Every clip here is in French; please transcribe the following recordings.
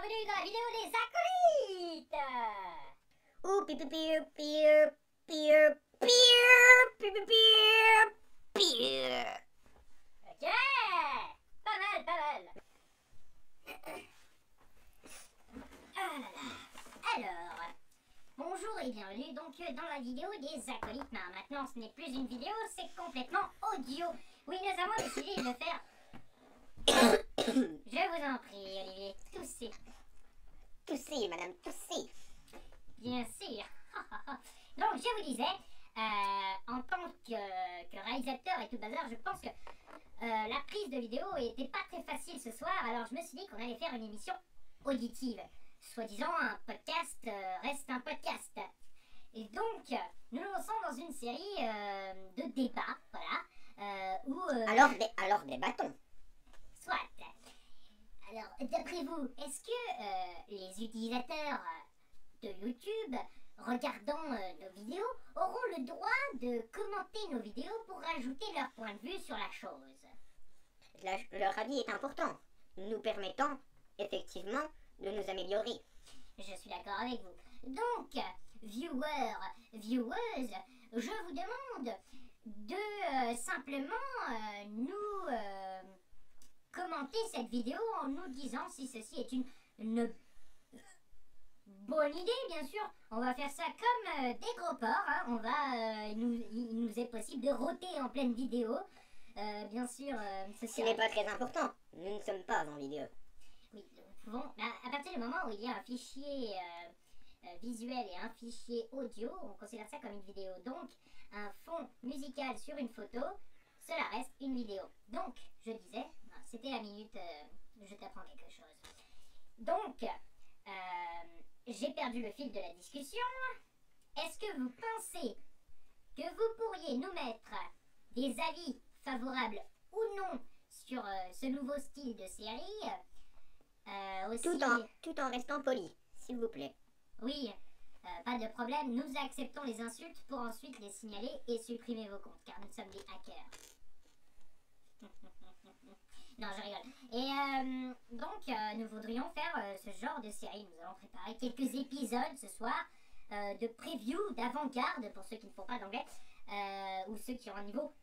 bienvenue dans la vidéo des acolytes. Ouh, piou, piou, piou, piou, piou, piou, piou, piou. Ok, pas mal, pas mal. Ah là là. Alors, bonjour et bienvenue donc dans la vidéo des acolytes. Maintenant, ce n'est plus une vidéo, c'est complètement audio. Oui, nous avons décidé de faire... Je vous en prie, Olivier, toussez. Toussez, madame, toussez. Bien sûr. Donc, je vous disais, en tant que réalisateur et tout bazar, je pense que la prise de vidéo était pas très facile ce soir, alors je me suis dit qu'on allait faire une émission auditive. Soi-disant, un podcast reste un podcast. Et donc, nous nous lançons dans une série de débats, voilà, où... Alors débattons. Soit. Alors, d'après vous, est-ce que les utilisateurs de YouTube, regardant nos vidéos, auront le droit de commenter nos vidéos pour rajouter leur point de vue sur la chose? Leur avis est important, nous permettant effectivement de nous améliorer. Je suis d'accord avec vous. Donc, viewers, vieweuses, je vous demande de simplement nous commenter cette vidéo en nous disant si ceci est une bonne idée, bien sûr. On va faire ça comme des gros porcs, hein. On va, il nous est possible de rôter en pleine vidéo. Bien sûr, Ce n'est pas très important, nous ne sommes pas en vidéo. Oui, nous pouvons, à partir du moment où il y a un fichier visuel et un fichier audio, on considère ça comme une vidéo. Donc, un fond musical sur une photo, cela reste une vidéo. Donc, je disais, c'était la minute, je t'apprends quelque chose. Donc, j'ai perdu le fil de la discussion. Est-ce que vous pensez que vous pourriez nous mettre des avis favorables ou non sur ce nouveau style de série aussi... Tout en restant poli, s'il vous plaît. Oui, pas de problème. Nous acceptons les insultes pour ensuite les signaler et supprimer vos comptes, car nous sommes des hackers. Non, je rigole. Et donc, nous voudrions faire ce genre de série. Nous allons préparer quelques épisodes ce soir de preview, d'avant-garde, pour ceux qui ne font pas d'anglais, ou ceux qui ont un niveau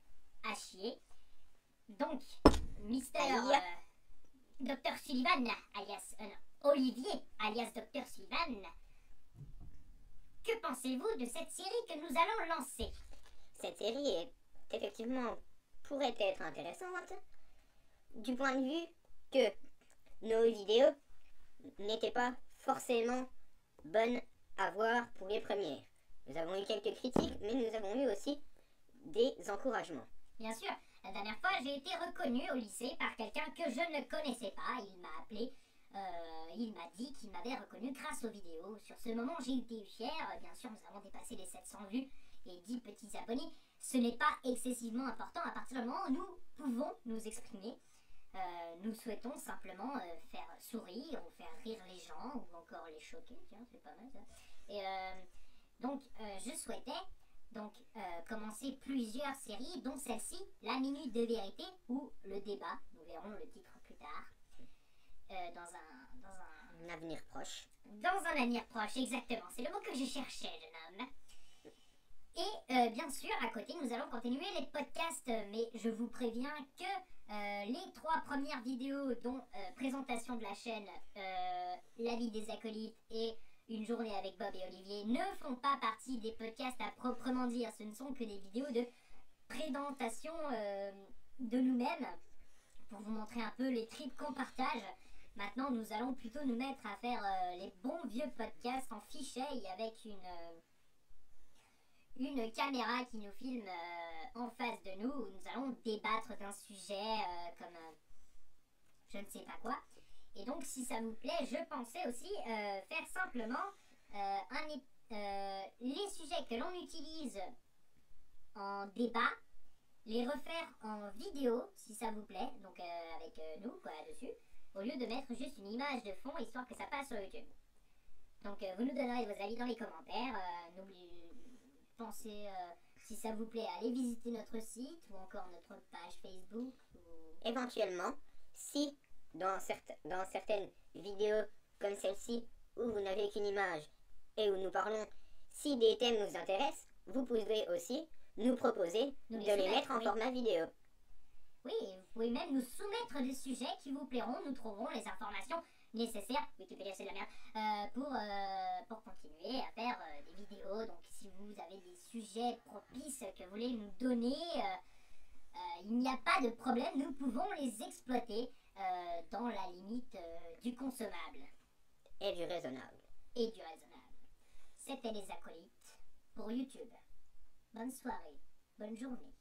à chier. Donc, Mister Dr Sullivan, alias Olivier, alias Dr Sullivan, que pensez-vous de cette série que nous allons lancer? Cette série est effectivement pourrait être intéressante du point de vue que nos vidéos n'étaient pas forcément bonnes à voir pour les premières. Nous avons eu quelques critiques, mais nous avons eu aussi des encouragements. Bien sûr, la dernière fois j'ai été reconnue au lycée par quelqu'un que je ne connaissais pas. Il m'a appelé, il m'a dit qu'il m'avait reconnu grâce aux vidéos. Sur ce moment j'ai été fière. Bien sûr, nous avons dépassé les 700 vues et 10 petits abonnés. Ce n'est pas excessivement important à partir du moment où nous pouvons nous exprimer. Nous souhaitons simplement faire sourire ou faire rire les gens ou encore les choquer, tiens, c'est pas mal ça. Et donc je souhaitais commencer plusieurs séries, dont celle-ci, La Minute de Vérité ou Le Débat, nous verrons le titre plus tard, dans un avenir proche. Dans un avenir proche, exactement, c'est le mot que je cherchais, jeune homme. Et bien sûr, à côté, nous allons continuer les podcasts, mais je vous préviens que les 3 premières vidéos, dont présentation de la chaîne, la vie des acolytes et une journée avec Bob et Olivier, ne font pas partie des podcasts à proprement dire. Ce ne sont que des vidéos de présentation de nous-mêmes, pour vous montrer un peu les trips qu'on partage. Maintenant, nous allons plutôt nous mettre à faire les bons vieux podcasts en fichier avec une caméra qui nous filme en face de nous, où nous allons débattre d'un sujet comme je ne sais pas quoi. Et donc, si ça vous plaît, je pensais aussi faire simplement les sujets que l'on utilise en débat, les refaire en vidéo, si ça vous plaît, donc avec nous, quoi, dessus, au lieu de mettre juste une image de fond, histoire que ça passe sur YouTube. Donc, vous nous donnerez vos avis dans les commentaires. Pensez, si ça vous plaît, allez visiter notre site ou encore notre page Facebook. Éventuellement, si dans certaines vidéos comme celle-ci, où vous n'avez qu'une image et où nous parlons. Si des thèmes nous intéressent, vous pouvez aussi nous proposer de les mettre en format vidéo. Oui, vous pouvez même nous soumettre des sujets qui vous plairont. Nous trouverons les informations nécessaires, Wikipédia c'est de la merde, pour continuer à faire des vidéos. Donc si vous avez des sujets propices que vous voulez nous donner, il n'y a pas de problème, nous pouvons les exploiter dans la limite du consommable. Et du raisonnable. Et du raisonnable. C'était les acolytes pour YouTube. Bonne soirée, bonne journée.